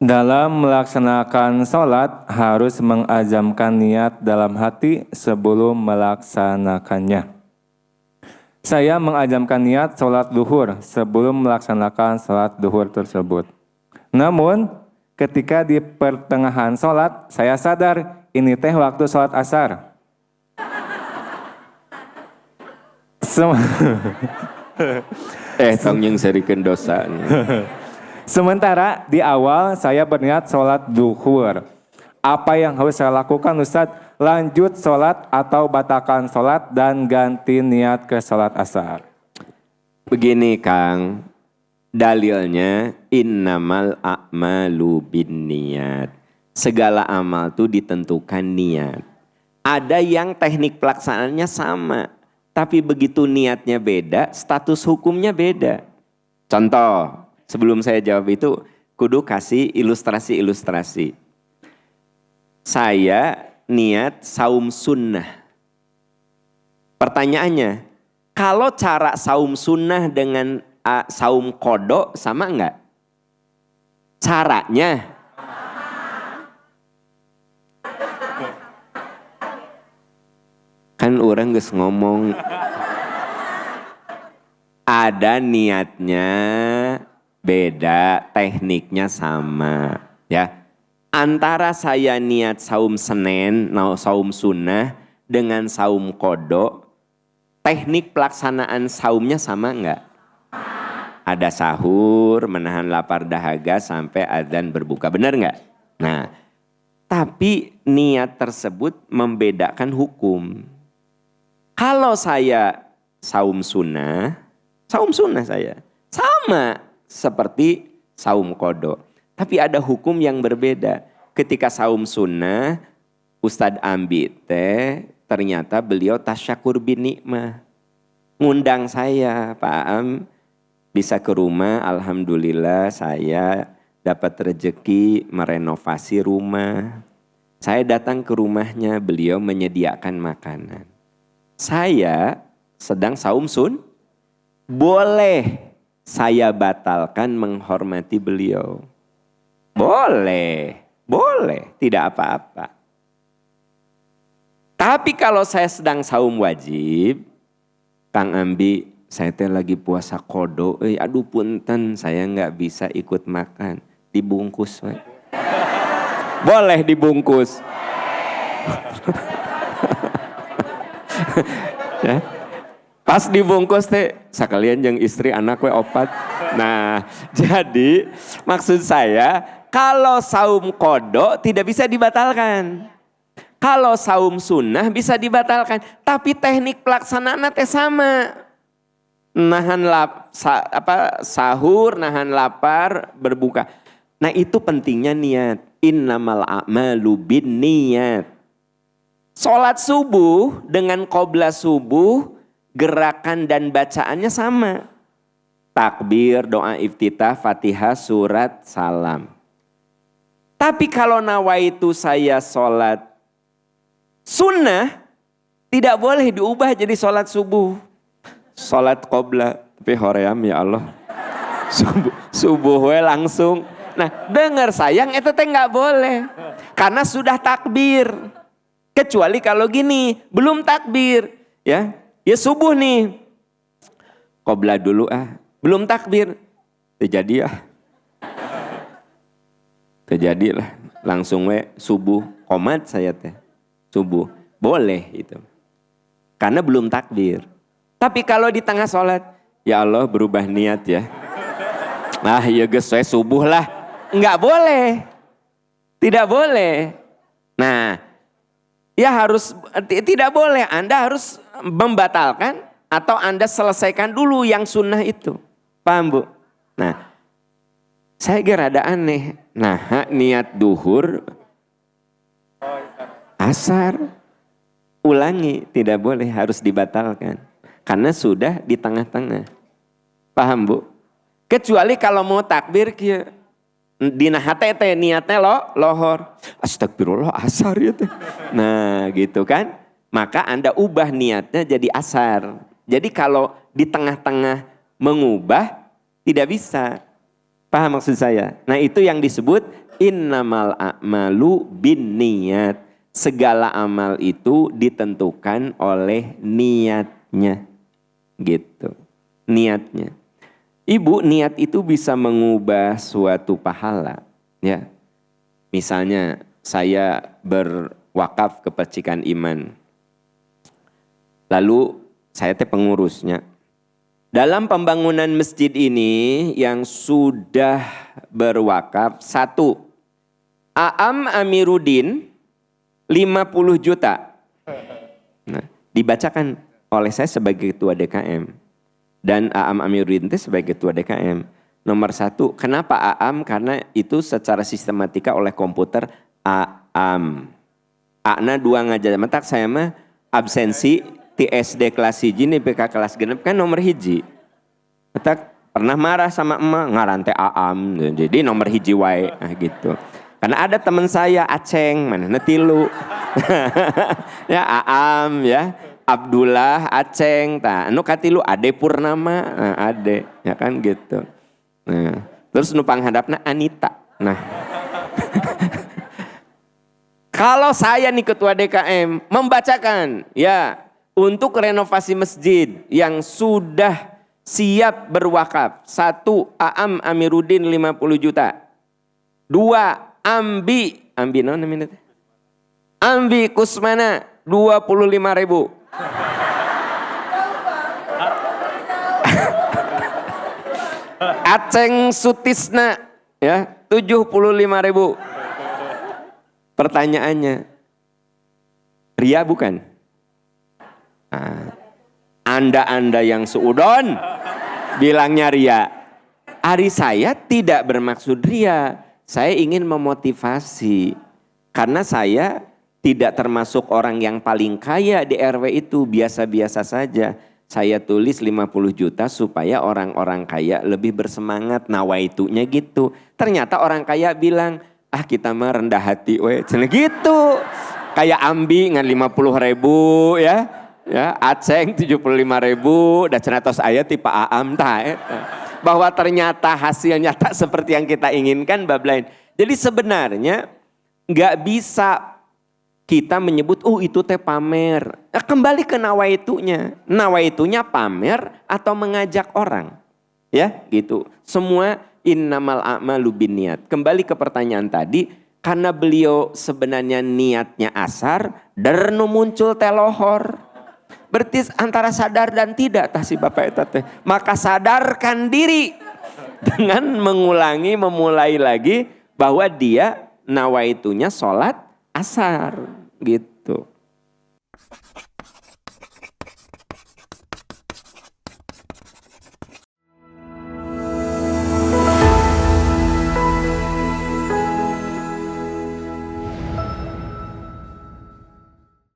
Dalam melaksanakan sholat harus mengazamkan niat dalam hati sebelum melaksanakannya. Saya mengazamkan niat sholat duhur sebelum melaksanakan sholat duhur tersebut. Namun ketika di pertengahan sholat saya sadar ini teh waktu sholat asar. Tong yang serikeun dosa. Sementara di awal saya berniat sholat duhur. Apa yang harus saya lakukan Ustadz? Lanjut sholat atau batalkan sholat dan ganti niat ke sholat asar. Begini Kang, dalilnya innamal a'malu binniyat. Segala amal itu ditentukan niat. Ada yang teknik pelaksanaannya sama, tapi begitu niatnya beda, status hukumnya beda. Contoh, sebelum saya jawab itu, kudu kasih ilustrasi-ilustrasi. Saya niat saum sunnah. Pertanyaannya, kalau cara saum sunnah dengan saum kodok sama enggak? Caranya. Kan orang geus ngomong. Ada niatnya beda, tekniknya sama. Ya. Antara saya niat saum Senin, saum sunnah dengan saum kodok, teknik pelaksanaan saumnya sama enggak? Ada sahur, menahan lapar dahaga sampai adzan berbuka, benar enggak? Nah, tapi niat tersebut membedakan hukum. Kalau saya saum sunnah saya sama seperti saum kodok. Tapi ada hukum yang berbeda. Ketika saum sunnah, Ustadz Ambi ternyata beliau tasyakur bin nikmah. Ngundang saya, Pak Am bisa ke rumah, alhamdulillah saya dapat rezeki merenovasi rumah. Saya datang ke rumahnya, beliau menyediakan makanan. Saya sedang saum boleh saya batalkan menghormati beliau. Boleh, tidak apa-apa. Tapi kalau saya sedang saum wajib, Kang Ambi, saya teh lagi puasa kodo, aduh punten, saya nggak bisa ikut makan, dibungkus. Boleh dibungkus. Ya. Pas dibungkus teh, sekalian jeung istri anak we opat. Nah, jadi maksud saya, kalau saum kodok tidak bisa dibatalkan. Kalau saum sunnah bisa dibatalkan. Tapi teknik pelaksanaannya teh sama. Sahur, nahan lapar, berbuka. Nah itu pentingnya niat. Innamal a'malu binniyat. Sholat subuh dengan qobla subuh, gerakan dan bacaannya sama. Takbir, doa iftitah, fatihah, surat, salam. Tapi kalau nawaitu saya sholat sunnah, tidak boleh diubah jadi sholat subuh. Sholat qobla, tapi hoream ya Allah. Subuh we langsung. Nah dengar sayang itu teh nggak boleh. Karena sudah takbir. Kecuali kalau gini, belum takbir. Ya subuh nih. Qobla dulu belum takbir. Terjadi Terjadilah langsung we subuh qomat saya teh subuh boleh itu karena belum takbir. Tapi kalau di tengah sholat ya Allah berubah niat ya, nah ya guys saya subuh lah, nggak boleh, tidak boleh. Nah ya harus tidak boleh, Anda harus membatalkan atau Anda selesaikan dulu yang sunnah itu, paham Bu? Nah saya kira ada aneh. Nah, niat duhur, asar, ulangi, tidak boleh, harus dibatalkan. Karena sudah di tengah-tengah. Paham Bu? Kecuali kalau mau takbir, dina hate teh niatnya lohor. Astagfirullah asar ya teh. Nah gitu kan. Maka Anda ubah niatnya jadi asar. Jadi kalau di tengah-tengah mengubah, tidak bisa. Paham maksud saya? Nah itu yang disebut Innamal a'malu binniyat. Segala amal itu ditentukan oleh niatnya. Gitu. Niatnya. Ibu, niat itu bisa mengubah suatu pahala. Ya. Misalnya saya berwakaf ke percikan iman. Lalu saya pengurusnya. Dalam pembangunan masjid ini yang sudah berwakaf, 1, Aam Amiruddin 50 juta. Nah, dibacakan oleh saya sebagai ketua DKM. Dan Aam Amiruddin itu sebagai ketua DKM. Nomor 1, kenapa Aam? Karena itu secara sistematika oleh komputer Aam. Ana 2 ngajar. Matak saya mah absensi ti SD kelas 1 nih PK kelas genep kan nomor 1. Matak pernah marah sama emak ngarante Aam. Jadi nomor 1 wae gitu. Karena ada teman saya Aceng mana netilu. Ya Aam ya. Abdullah, Aceng, anu katilu Ade Purnama, Ade, ya kan gitu. Nah, terus nu panghadapna Anita. Nah, kalau saya nih ketua DKM membacakan, ya untuk renovasi masjid yang sudah siap berwakaf, 1 Aam Amiruddin 50 juta, 2 Ambi naon namanya? Ambi Kusmana 25.000. Aceng Sutisna ya 75.000. Pertanyaannya, ria bukan? Nah, Anda yang seudon bilangnya ria. Ari saya tidak bermaksud ria. Saya ingin memotivasi. Karena saya tidak termasuk orang yang paling kaya di RW itu, biasa-biasa saja. Saya tulis 50 juta supaya orang-orang kaya lebih bersemangat, nawaitunya gitu. Ternyata orang kaya bilang, kita mah rendah hati we, gitu. Kayak Ambi ngan 50.000 ya. Ya, Aceng 75.000, dan cenatos aya tipe Aam ta. Bahwa ternyata hasilnya tak seperti yang kita inginkan bab lain. Jadi sebenarnya nggak bisa kita menyebut, itu teh pamer. Nah, kembali ke nawaitunya. Nawaitunya pamer atau mengajak orang. Ya gitu. Semua innamal a'malu binniyat. Kembali ke pertanyaan tadi. Karena beliau sebenarnya niatnya asar. Dernu muncul telohor. Berarti antara sadar dan tidak. Tah si Bapak eta teh. Maka sadarkan diri. Dengan memulai lagi. Bahwa dia nawaitunya sholat asar. Gitu.